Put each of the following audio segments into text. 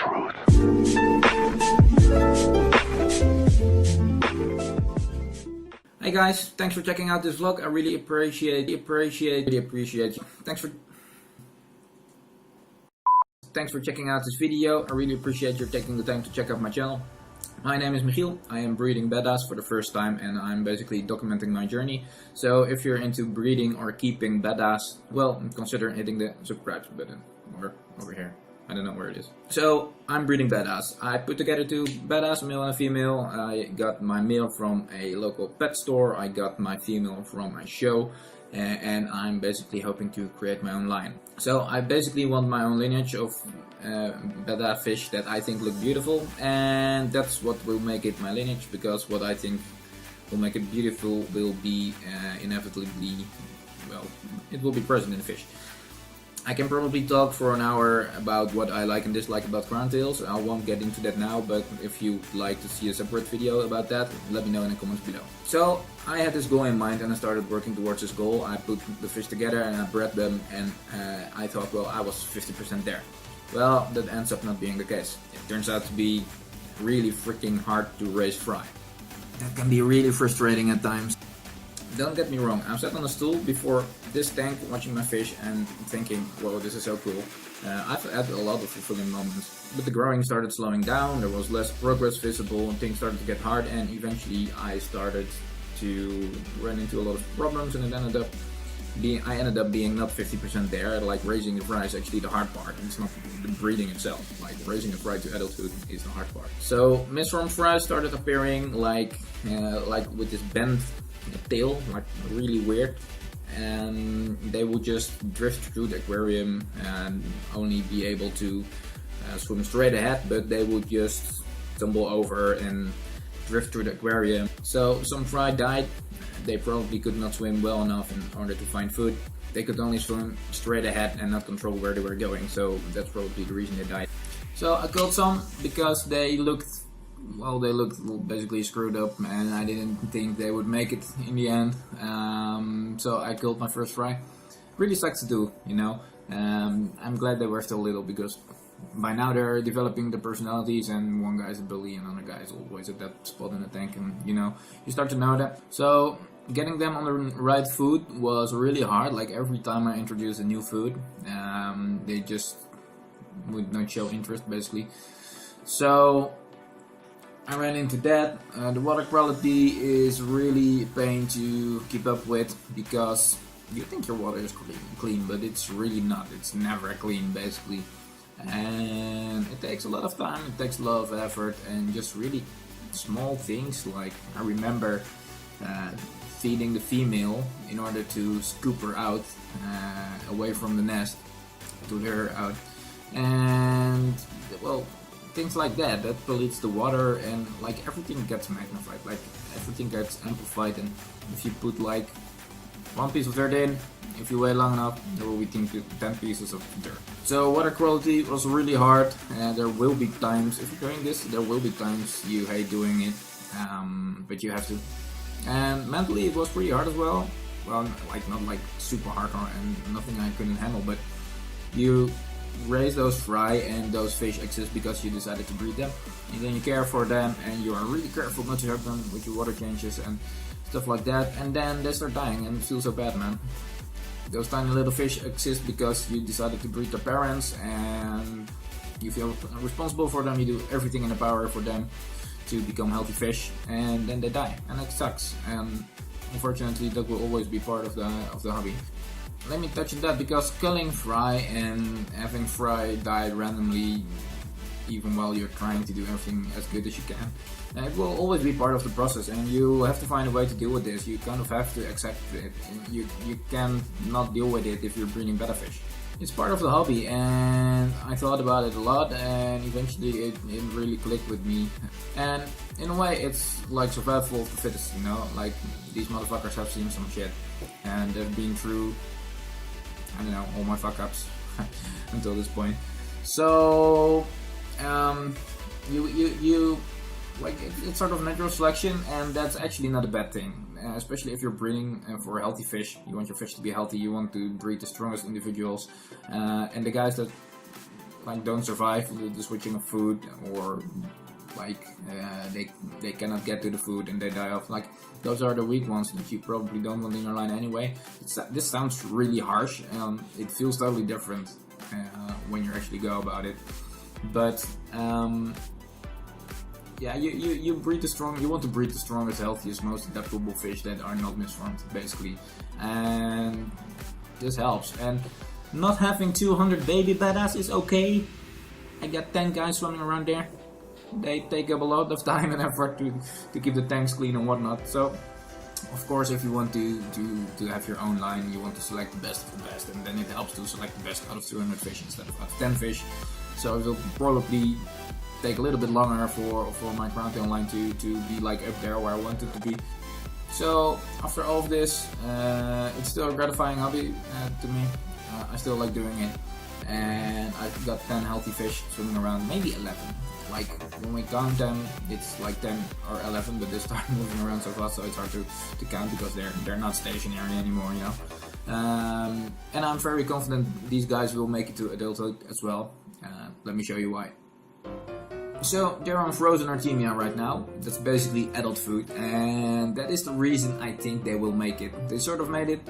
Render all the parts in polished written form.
truth. Hey guys, thanks for checking out this vlog. I really appreciate you. Thanks for checking out this video. I really appreciate you taking the time to check out my channel. My name is Michiel. I am breeding bettas for the first time and I'm basically documenting my journey. So if you're into breeding or keeping bettas, well, consider hitting the subscribe button or over here. I don't know where it is. So I'm breeding bettas. I put together two bettas, a male and a female. I got my male from a local pet store. I got my female from a show. And I'm basically hoping to create my own line. So I basically want my own lineage of betta fish that I think look beautiful, and that's what will make it my lineage, because what I think will make it beautiful will be inevitably, well, it will be present in the fish. I can probably talk for an hour about what I like and dislike about crowntails. I won't get into that now, but if you'd like to see a separate video about that, let me know in the comments below. So I had this goal in mind and I started working towards this goal. I put the fish together and I bred them, and I thought, well, I was 50% there. Well, that ends up not being the case. It turns out to be really freaking hard to raise fry. That can be really frustrating at times. Don't get me wrong, I'm sat on a stool before this tank watching my fish and thinking, whoa, this is so cool. I've had a lot of fulfilling moments, but the growing started slowing down, there was less progress visible, and things started to get hard, and eventually I started to run into a lot of problems, and it ended up being not 50% there. Like, raising the fry is actually the hard part, and it's not the breeding itself. Like, raising a fry to adulthood is the hard part. So misformed fries started appearing like with this bent tail, like really weird, and they would just drift through the aquarium and only be able to swim straight ahead, but they would just tumble over and drift through the aquarium. So some fry died. They probably could not swim well enough in order to find food. They could only swim straight ahead and not control where they were going, so that's probably the reason they died. So I killed some because they looked basically screwed up, and I didn't think they would make it in the end. So I killed my first fry. Really sucks to do, you know. I'm glad they were still little, because by now they're developing their personalities, and one guy's a bully and another guy's always at that spot in the tank, and you know, you start to know that. So getting them on the right food was really hard. Like, every time I introduced a new food, they just would not show interest, basically. So I ran into that. The water quality is really a pain to keep up with, because you think your water is clean, but it's really not. It's never clean, basically. And it takes a lot of time, it takes a lot of effort, and just really small things. Like, I remember feeding the female in order to scoop her out away from the nest, to lure her out, and well, things like that pollutes the water, and like, everything gets magnified, like everything gets amplified. And if you put like one piece of dirt in, if you wait long enough, there will be 10 pieces of dirt. So water quality was really hard, and there will be times, if you're doing this, there will be times you hate doing it, but you have to. And mentally it was pretty hard as well. Well, like, not like super hard and nothing I couldn't handle, but you raise those fry and those fish exist because you decided to breed them, and then you care for them and you are really careful not to hurt them with your water changes and stuff like that, and then they start dying, and it feels so bad, man. Those tiny little fish exist because you decided to breed their parents, and you feel responsible for them. You do everything in the power for them to become healthy fish, and then they die, and it sucks. And unfortunately, that will always be part of the hobby. Let me touch on that, because culling fry and having fry die randomly, even while you're trying to do everything as good as you can, it will always be part of the process, and you have to find a way to deal with this. You kind of have to accept it. You can not deal with it if you're breeding betta fish. It's part of the hobby, and I thought about it a lot, and eventually it really clicked with me. And in a way, it's like survival of the fittest, you know. Like, these motherfuckers have seen some shit, and they've been through, I don't know, all my fuck ups until this point. So you like, it's sort of natural selection, and that's actually not a bad thing, especially if you're breeding for healthy fish. You want your fish to be healthy, you want to breed the strongest individuals, and the guys that like don't survive the switching of food, or like they cannot get to the food and they die off. Like those are the weak ones that you probably don't want in your line anyway. This sounds really harsh. It feels totally different when you actually go about it. But yeah, you breed the strong. You want to breed the strongest, healthiest, most adaptable fish that are not misformed, basically, and this helps. And not having 200 baby bettas is okay. I got 10 guys swimming around there. They take up a lot of time and effort to keep the tanks clean and whatnot. So, of course, if you want to have your own line, you want to select the best of the best, and then it helps to select the best out of 200 fish instead of out of 10 fish. So it will probably take a little bit longer for my crowntail line to be like up there where I want it to be. So after all of this, it's still a gratifying hobby to me. I still like doing it, and I've got 10 healthy fish swimming around, maybe 11. Like when we count them, it's like 10 or 11, but they start moving around so fast, so it's hard to count because they're not stationary anymore, you know. And I'm very confident these guys will make it to adulthood as well. Let me show you why. So they're on frozen Artemia right now. That's basically adult food, and that is the reason I think they will make it. They sort of made it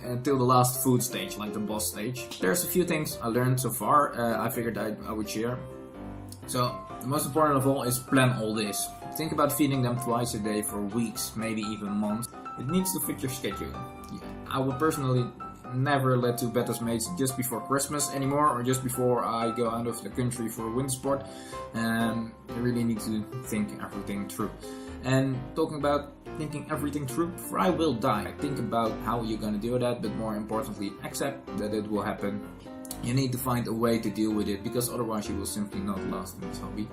until the last food stage, like the boss stage. There's a few things I learned so far. I figured I would share. So the most important of all is plan all this. Think about feeding them twice a day for weeks, maybe even months. It needs to fit your schedule. I would personally never let two bettas mates just before Christmas anymore, or just before I go out of the country for winter sport. You really need to think everything through. And talking about thinking everything through, before I will die, think about how you're gonna do that, but more importantly, accept that it will happen. You need to find a way to deal with it, because otherwise you will simply not last in this hobby.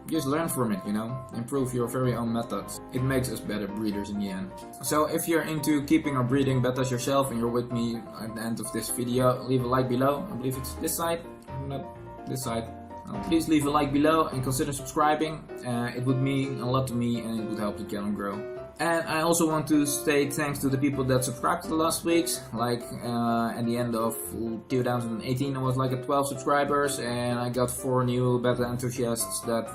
Just learn from it, you know, improve your very own methods. It makes us better breeders in the end. So if you're into keeping or breeding bettas yourself and you're with me at the end of this video, leave a like below. I believe it's this side, not this side. Please leave a like below and consider subscribing. It would mean a lot to me and it would help the channel grow. And I also want to say thanks to the people that subscribed to the last weeks. Like at the end of 2018 I was like at 12 subscribers, and I got 4 new betta enthusiasts that